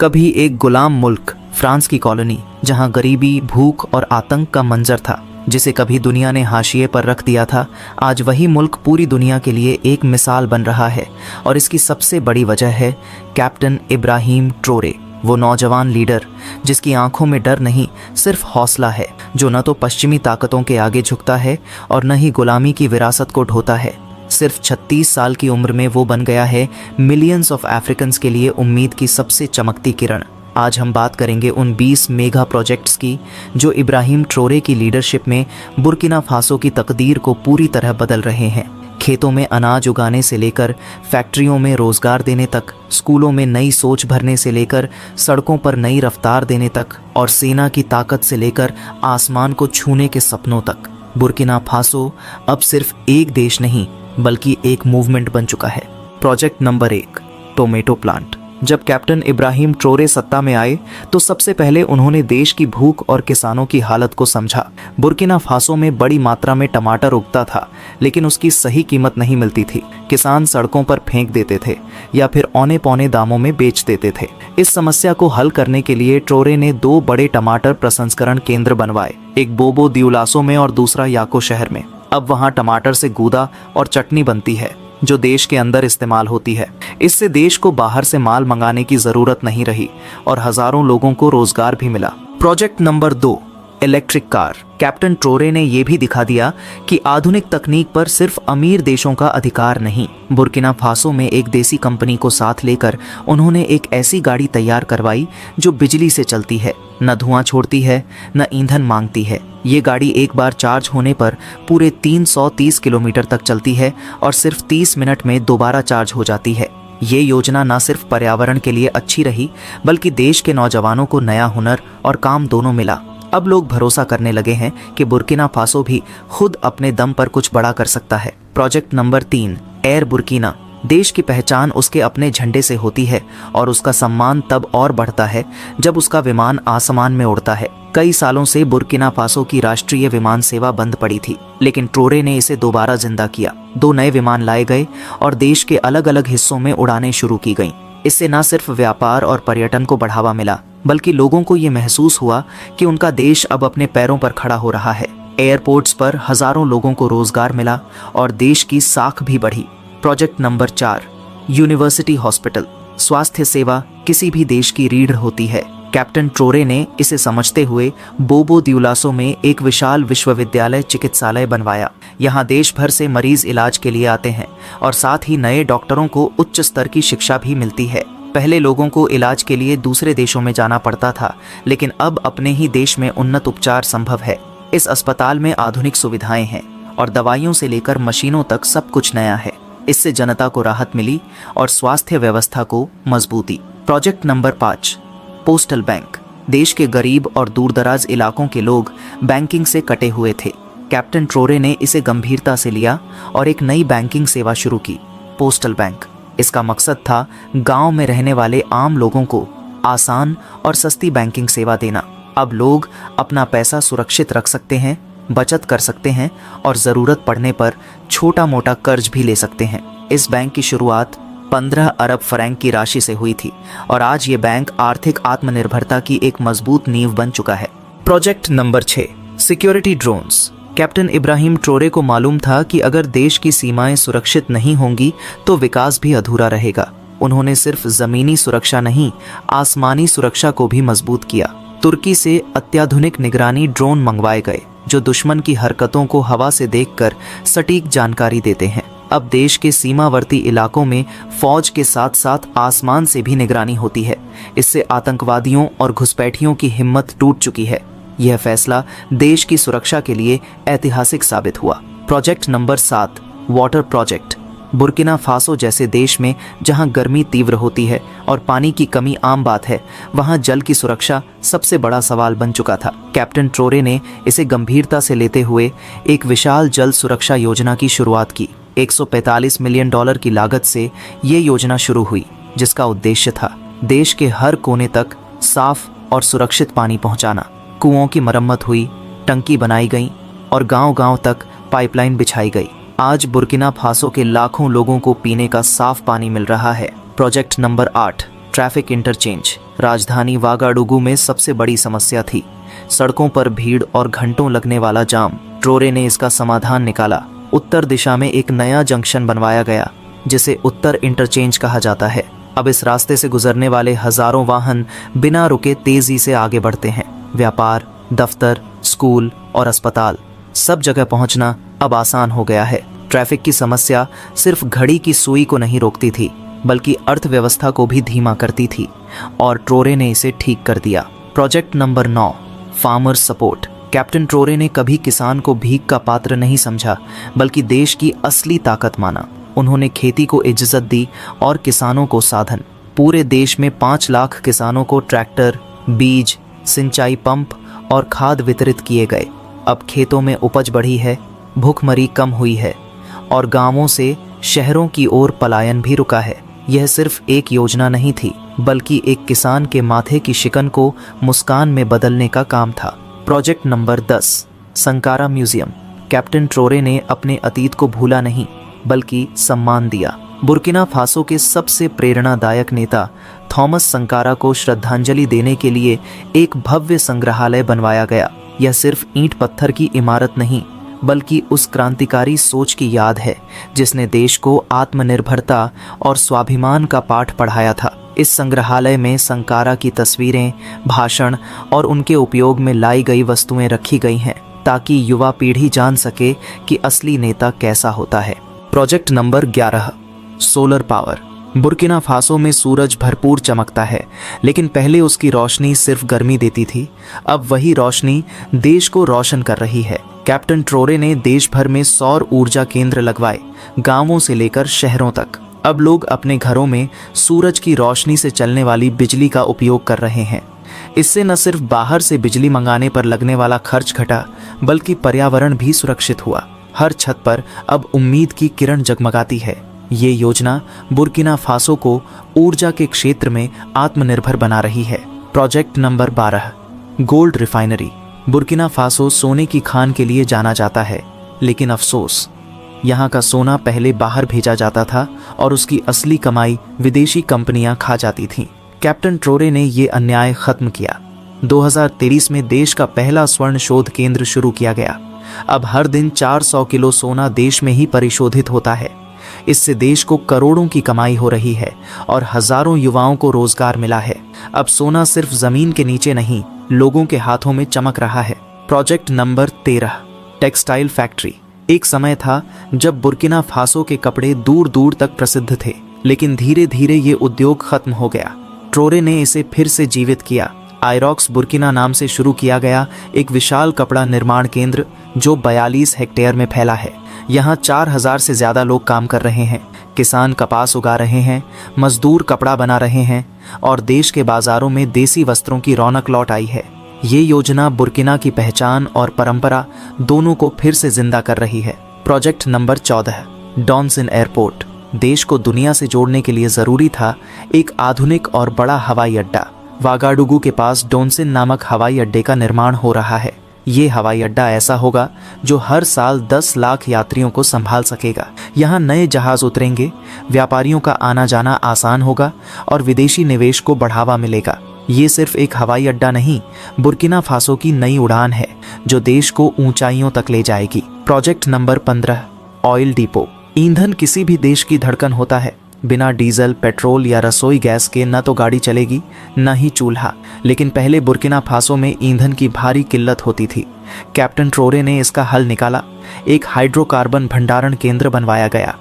कभी एक गुलाम मुल्क फ्रांस की कॉलोनी, जहां गरीबी, भूख और आतंक का मंजर था, जिसे कभी दुनिया ने हाशिए पर रख दिया था, आज वही मुल्क पूरी दुनिया के लिए एक मिसाल बन रहा है। और इसकी सबसे बड़ी वजह है कैप्टन इब्राहिम ट्रोरे, वो नौजवान लीडर जिसकी आंखों में डर नहीं, सिर्फ हौसला है, जो न तो पश्चिमी ताकतों के आगे झुकता है और न ही गुलामी की विरासत को ढोता है। सिर्फ 36 साल की उम्र में वो बन गया है मिलियंस ऑफ अफ्रीकन्स के लिए उम्मीद की सबसे चमकती किरण। आज हम बात करेंगे उन 20 मेगा प्रोजेक्ट्स की जो इब्राहिम ट्रोरे की लीडरशिप में बुर्किना फासो की तकदीर को पूरी तरह बदल रहे हैं। खेतों में अनाज उगाने से लेकर फैक्ट्रियों में रोजगार देने तक, स्कूलों में नई सोच भरने से लेकर सड़कों पर नई रफ्तार देने तक, और सेना की ताकत से लेकर आसमान को छूने के सपनों तक, बुर्किना फासो अब सिर्फ एक देश नहीं बल्कि एक मूवमेंट बन चुका है। Project number 1, tomato plant. जब कैप्टन इब्राहिम ट्रोरे सत्ता में आए तो सबसे पहले उन्होंने देश की भूख और किसानों की हालत को समझा। बुर्किना फासो में बड़ी मात्रा में टमाटर उगता था, लेकिन उसकी सही कीमत नहीं मिलती थी। किसान सड़कों पर फेंक देते थे या फिर औने पौने दामों में बेच देते थे। इस समस्या को हल करने के लिए ट्रोरे ने 2 बड़े टमाटर प्रसंस्करण केंद्र बनवाए, एक बोबो दिउलासो में और दूसरा याको शहर में। अब वहां टमाटर से गूदा और चटनी बनती है जो देश के अंदर इस्तेमाल होती है। इससे देश को बाहर से माल मंगाने की जरूरत नहीं रही और हजारों लोगों को रोजगार भी मिला। Project number 2, electric car. Captain Traore ने यह भी दिखा दिया कि आधुनिक तकनीक पर सिर्फ अमीर देशों का अधिकार नहीं। बुर्किना फासो में एक देसी कंपनी को साथ लेकर उन्होंने एक ऐसी गाड़ी तैयार करवाई जो बिजली से चलती है, न धुआं छोड़ती है, न ईंधन मांगती है। ये गाड़ी एक बार चार्ज होने पर पूरे 330 किलोमीटर तक चलती है और सिर्फ 30 मिनट में दोबारा चार्ज हो जाती है। ये योजना न सिर्फ पर्यावरण के लिए अच्छी रही, बल्कि देश के नौजवानों को नया हुनर और काम दोनों मिला। अब लोग भरोसा करने लगे हैं कि बुर्किना फासो भी खुद अपने दम पर कुछ बड़ा कर सकता है। Project number 3, air Burkina. देश की पहचान उसके अपने झंडे से होती है और उसका सम्मान तब और बढ़ता है जब उसका विमान आसमान में उड़ता है। कई सालों से बुर्किना फासो की राष्ट्रीय विमान सेवा बंद पड़ी थी, लेकिन ट्रोरे ने इसे दोबारा जिंदा किया। 2 नए विमान लाए गए और देश के अलग अलग हिस्सों में उड़ानें शुरू की गईं। इससे न सिर्फ व्यापार और पर्यटन को बढ़ावा मिला, बल्कि लोगों को ये महसूस हुआ कि उनका देश अब अपने पैरों पर खड़ा हो रहा है। एयरपोर्ट्स पर हजारों लोगों को रोजगार मिला और देश की साख भी बढ़ी। Project number 4, university hospital. स्वास्थ्य सेवा किसी भी देश की रीढ़ होती है। कैप्टन ट्रोरे ने इसे समझते हुए बोबो दिउलासो में एक विशाल विश्वविद्यालय चिकित्सालय बनवाया। यहाँ देश भर से मरीज इलाज के लिए आते हैं और साथ ही नए डॉक्टरों को उच्च स्तर की शिक्षा भी मिलती है। पहले लोगों को इलाज के लिए दूसरे देशों में जाना पड़ता था, लेकिन अब अपने ही देश में उन्नत उपचार संभव है। इस अस्पताल में आधुनिक सुविधाएं हैं और दवाइयों से लेकर मशीनों तक सब कुछ नया है। इससे जनता को राहत मिली और स्वास्थ्य व्यवस्था को मजबूती। Project number 5, postal bank. देश के गरीब और दूरदराज इलाकों के लोग बैंकिंग से कटे हुए थे। कैप्टन ट्रोरे ने इसे गंभीरता से लिया और एक नई बैंकिंग सेवा शुरू की, पोस्टल बैंक। इसका मकसद था गांव में रहने वाले आम लोगों को आसान और सस्ती बैंकिंग सेवा देना। अब लोग अपना पैसा सुरक्षित रख सकते हैं, बचत कर सकते हैं और ज़रूरत पड़ने पर छोटा मोटा कर्ज भी ले सकते हैं। इस बैंक की शुरुआत 15 अरब फ्रैंक की राशि से हुई थी और आज ये बैंक आर्थिक आत्मनिर्भरता की एक मजबूत नींव बन चुका है। Project number 6, security drones. Captain Ibrahim Traore को मालूम था कि अगर देश की सीमाएं सुरक्षित नहीं होंगी तो विकास भी अधूरा रहेगा। उन्होंने सिर्फ जमीनी सुरक्षा नहीं, आसमानी सुरक्षा को भी मजबूत किया। तुर्की से अत्याधुनिक निगरानी ड्रोन मंगवाए गए जो दुश्मन की हरकतों को हवा से देखकर सटीक जानकारी देते हैं। अब देश के सीमावर्ती इलाकों में फौज के साथ साथ आसमान से भी निगरानी होती है। इससे आतंकवादियों और घुसपैठियों की हिम्मत टूट चुकी है। यह फैसला देश की सुरक्षा के लिए ऐतिहासिक साबित हुआ। Project number 7, water project. Burkina Faso जैसे देश में जहां गर्मी तीव्र होती है और पानी की कमी आम बात है, वहां जल की सुरक्षा सबसे बड़ा सवाल बन चुका था। कैप्टन ट्रोरे ने इसे गंभीरता से लेते हुए एक विशाल जल सुरक्षा योजना की शुरुआत की। $145 मिलियन की लागत से ये योजना शुरू हुई, जिसका उद्देश्य था देश के हर कोने तक साफ और सुरक्षित पानी पहुंचाना। कुओं की मरम्मत हुई, टंकी बनाई गई और गांव-गांव तक पाइपलाइन बिछाई गई। आज बुर्किना फासो के लाखों लोगों को पीने का साफ पानी मिल रहा है। प्रोजेक्ट नंबर 8, ट्रैफिक इंटरचेंज राजधानी वागाडुगु में सबसे बड़ी समस्या थी। सड़कों पर भीड़ और घंटों लगने वाला जाम। ट्रोरे ने इसका समाधान निकाला। उत्तर दिशा में एक नया जंक्शन बनवाया गया जिसे उत्तर इंटरचेंज कहा जाता है। अब इस रास्ते से गुजरने वाले हजारों वाहन बिना रुके तेजी से आगे बढ़ते हैं। व्यापार, दफ्तर, स्कूल और अस्पताल सब जगह पहुंचना अब आसान हो गया है। ट्रैफिक की समस्या सिर्फ घड़ी की सुई को नहीं रोकती थी बल्कि अर्थव्यवस्था को भी धीमा करती थी और ट्रोरे ने इसे ठीक कर दिया। Project number 9, farmer support. Captain Traore ने कभी किसान को भीख का पात्र नहीं समझा बल्कि देश की असली ताकत माना। उन्होंने खेती को इज्जत दी और किसानों को साधन। पूरे देश में 5 लाख किसानों को ट्रैक्टर, बीज, सिंचाई पंप और खाद वितरित किए गए। अब खेतों में उपज बढ़ी है, भूखमरी कम हुई है और गांवों से शहरों की ओर पलायन भी रुका है। यह सिर्फ एक योजना नहीं थी बल्कि एक किसान के माथे की शिकन को मुस्कान में बदलने का काम था। Project number 10, Sankara museum. Captain Traore ने अपने अतीत को भूला नहीं बल्कि सम्मान दिया। बुर्किना फासो के सबसे प्रेरणादायक नेता थॉमस संकारा को श्रद्धांजलि देने के लिए एक भव्य संग्रहालय बनवाया गया। यह सिर्फ ईंट पत्थर की इमारत नहीं बल्कि उस क्रांतिकारी सोच की याद है जिसने देश को आत्मनिर्भरता और स्वाभिमान का पाठ पढ़ाया था। इस संग्रहालय में संकारा की तस्वीरें, भाषण और उनके उपयोग में लाई गई वस्तुएं रखी गई हैं ताकि युवा पीढ़ी जान सके कि असली नेता कैसा होता है। Project number 11, solar power. Burkina Faso में सूरज भरपूर चमकता है लेकिन पहले उसकी रोशनी सिर्फ गर्मी देती थी। अब वही रोशनी देश को रोशन कर रही है। कैप्टन ट्रोरे ने देश भर में सौर ऊर्जा केंद्र लगवाए, गांवों से लेकर शहरों तक। अब लोग अपने घरों में सूरज की रोशनी से चलने वाली बिजली का उपयोग कर रहे हैं। इससे न सिर्फ बाहर से बिजली मंगाने पर लगने वाला खर्च घटा बल्कि पर्यावरण भी सुरक्षित हुआ। हर छत पर अब उम्मीद की किरण जगमगाती है। ये योजना बुर्किना फासो को ऊर्जा के क्षेत्र में आत्मनिर्भर बना रही है। Project number 12, gold refinery. Burkina Faso सोने की खान के लिए जाना जाता है लेकिन अफसोस, यहाँ का सोना पहले बाहर भेजा जाता था और उसकी असली कमाई विदेशी कंपनियां खा जाती थीं। कैप्टन ट्रोरे ने ये अन्याय खत्म किया। 2023 में देश का पहला स्वर्ण शोध केंद्र शुरू किया गया। अब हर दिन 400 किलो सोना देश में ही परिशोधित होता है। इससे देश को करोड़ों की कमाई हो रही है और हजारों युवाओं को रोजगार मिला है। अब सोना सिर्फ जमीन के नीचे नहीं, लोगों के हाथों में चमक रहा है। Project number 13, textile factory. एक समय था जब बुर्किना फासो के कपड़े दूर दूर तक प्रसिद्ध थे लेकिन धीरे धीरे ये उद्योग खत्म हो गया। ट्रोरे ने इसे फिर से जीवित किया। आयरॉक्स बुर्किना नाम से शुरू किया गया एक विशाल कपड़ा निर्माण केंद्र जो 42 हेक्टेयर में फैला है। यहाँ 4000 से ज्यादा लोग काम कर रहे हैं। किसान कपास उगा रहे हैं, मजदूर कपड़ा बना रहे हैं और देश के बाजारों में देसी वस्त्रों की रौनक लौट आई है। ये योजना बुर्किना की पहचान और परंपरा दोनों को फिर से जिंदा कर रही है। Project number 14, Donsin airport. देश को दुनिया से जोड़ने के लिए जरूरी था एक आधुनिक और बड़ा हवाई अड्डा। वागाडुगु के पास डॉनसिन नामक हवाई अड्डे का निर्माण हो रहा है। ये हवाई अड्डा ऐसा होगा जो हर साल 10 लाख यात्रियों को संभाल सकेगा। यहाँ नए जहाज उतरेंगे, व्यापारियों का आना जाना आसान होगा और विदेशी निवेश को बढ़ावा मिलेगा। ये सिर्फ एक हवाई अड्डा नहीं, बुर्किना फासो की नई उड़ान है जो देश को ऊंचाइयों तक ले जाएगी। Project number 15, oil depot. ईंधन किसी भी देश की धड़कन होता है। बिना डीजल, पेट्रोल या रसोई गैस के न तो गाड़ी चलेगी न ही चूल्हा। लेकिन पहले बुर्किना फासो में ईंधन की भारी किल्लत होती थी। कैप्टन ट्रोरे ने इसका हल निकाला। एक हाइड्रोकार्बन भंडारण केंद्र बनवाया गया।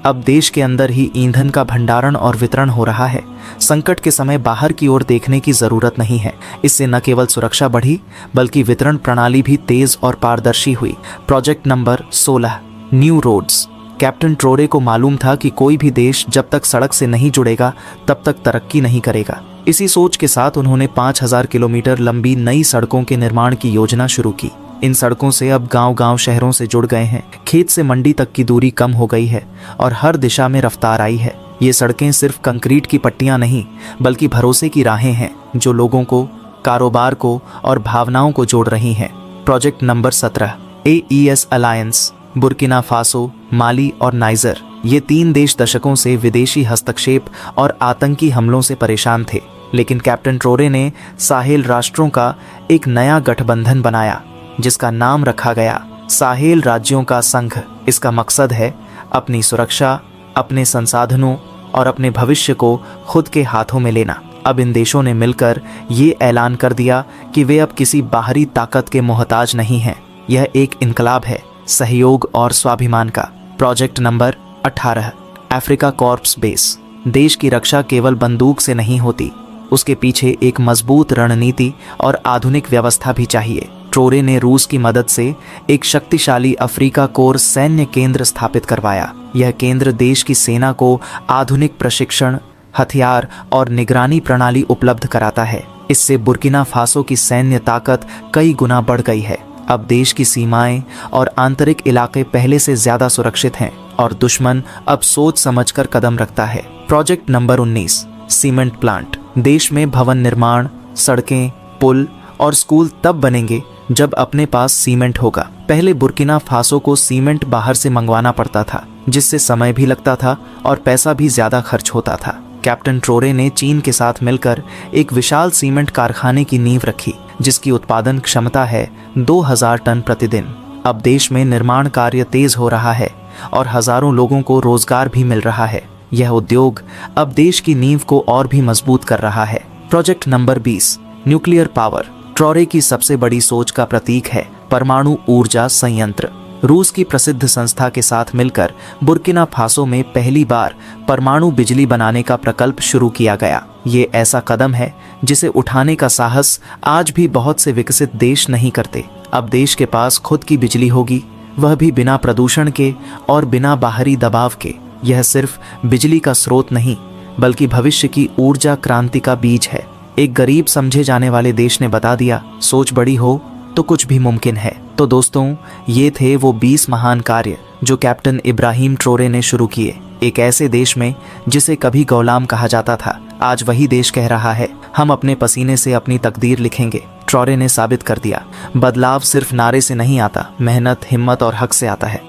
अब देश के अंदर ही ईंधन का भंडारण और वितरण हो रहा है। संकट के समय बाहर की ओर देखने की जरूरत नहीं है। इससे न केवल सुरक्षा बढ़ी बल्कि वितरण प्रणाली भी तेज और पारदर्शी हुई। Project number 16, new roads. Captain Traore को मालूम था कि कोई भी देश जब तक सड़क से नहीं जुड़ेगा तब तक तरक्की नहीं करेगा। इसी सोच के साथ उन्होंने 5000 किलोमीटर लंबी नई सड़कों के निर्माण की योजना शुरू की। इन सड़कों से अब गांव-गांव शहरों से जुड़ गए हैं। खेत से मंडी तक की दूरी कम हो गई है और हर दिशा में रफ्तार आई है। ये सड़कें सिर्फ कंक्रीट की पट्टियां नहीं बल्कि भरोसे की राहें हैं जो लोगों को, कारोबार को और भावनाओं को जोड़ रही हैं। Project number 17, AES alliance. Burkina Faso, Mali और नाइजर ये 3 देश दशकों से विदेशी हस्तक्षेप और आतंकी हमलों से परेशान थे, लेकिन कैप्टन ट्रोरे ने साहेल राष्ट्रों का एक नया गठबंधन बनाया जिसका नाम रखा गया साहेल राज्यों का संघ। इसका मकसद है अपनी सुरक्षा, अपने संसाधनों और अपने भविष्य को खुद के हाथों में लेना। अब इन देशों ने मिलकर ये ऐलान कर दिया कि वे अब किसी बाहरी ताकत के मोहताज नहीं हैं। यह एक इनकलाब है सहयोग और स्वाभिमान का। Project number 18, Africa corps base. देश की रक्षा केवल बंदूक से नहीं होती, उसके पीछे एक मजबूत रणनीति और आधुनिक व्यवस्था भी चाहिए। ट्रोरे ने रूस की मदद से एक शक्तिशाली अफ्रीका कोर सैन्य केंद्र स्थापित करवाया। यह केंद्र देश की सेना को आधुनिक प्रशिक्षण, हथियार और निगरानी प्रणाली उपलब्ध कराता है। इससे बुर्किना फासो की सैन्य ताकत कई गुना बढ़ गई है। अब देश की सीमाएं और आंतरिक इलाके पहले से ज्यादा सुरक्षित हैं और दुश्मन अब सोच समझकर कदम रखता है। Project number 19, cement plant. देश में भवन निर्माण, सड़कें, पुल और स्कूल तब बनेंगे जब अपने पास सीमेंट होगा। पहले बुर्किना फासो को सीमेंट बाहर से मंगवाना पड़ता था, जिससे समय भी लगता था और पैसा भी ज्यादा खर्च होता था। कैप्टन ट्रोरे ने चीन के साथ मिलकर एक विशाल सीमेंट कारखाने की नींव रखी, जिसकी उत्पादन क्षमता है 2000 टन प्रतिदिन। अब देश में निर्माण कार्य तेज हो रहा है और हजारों लोगों को रोजगार भी मिल रहा है। यह उद्योग अब देश की नींव को और भी मजबूत कर रहा है। Project number 20, nuclear power. Traoré की सबसे बड़ी सोच का प्रतीक है परमाणु ऊर्जा संयंत्र। रूस की प्रसिद्ध संस्था के साथ मिलकर बुर्किना फासो में पहली बार परमाणु बिजली बनाने का प्रकल्प शुरू किया गया। ये ऐसा कदम है जिसे उठाने का साहस आज भी बहुत से विकसित देश नहीं करते। अब देश के पास खुद की बिजली होगी, वह भी बिना प्रदूषण के और बिना बाहरी दबाव के। यह सिर्फ बिजली का स्रोत नहीं, बल्कि भविष्य की ऊर्जा क्रांति का बीज है। एक गरीब समझे जाने वाले देश ने बता दिया, सोच बड़ी हो तो कुछ भी मुमकिन है। तो दोस्तों, ये थे वो 20 महान कार्य जो कैप्टन इब्राहिम ट्रोरे ने शुरू किए। एक ऐसे देश में जिसे कभी गुलाम कहा जाता था, आज वही देश कह रहा है, हम अपने पसीने से अपनी तकदीर लिखेंगे। ट्रोरे ने साबित कर दिया, बदलाव सिर्फ नारे से नहीं आता, मेहनत, हिम्मत और हक से आता है।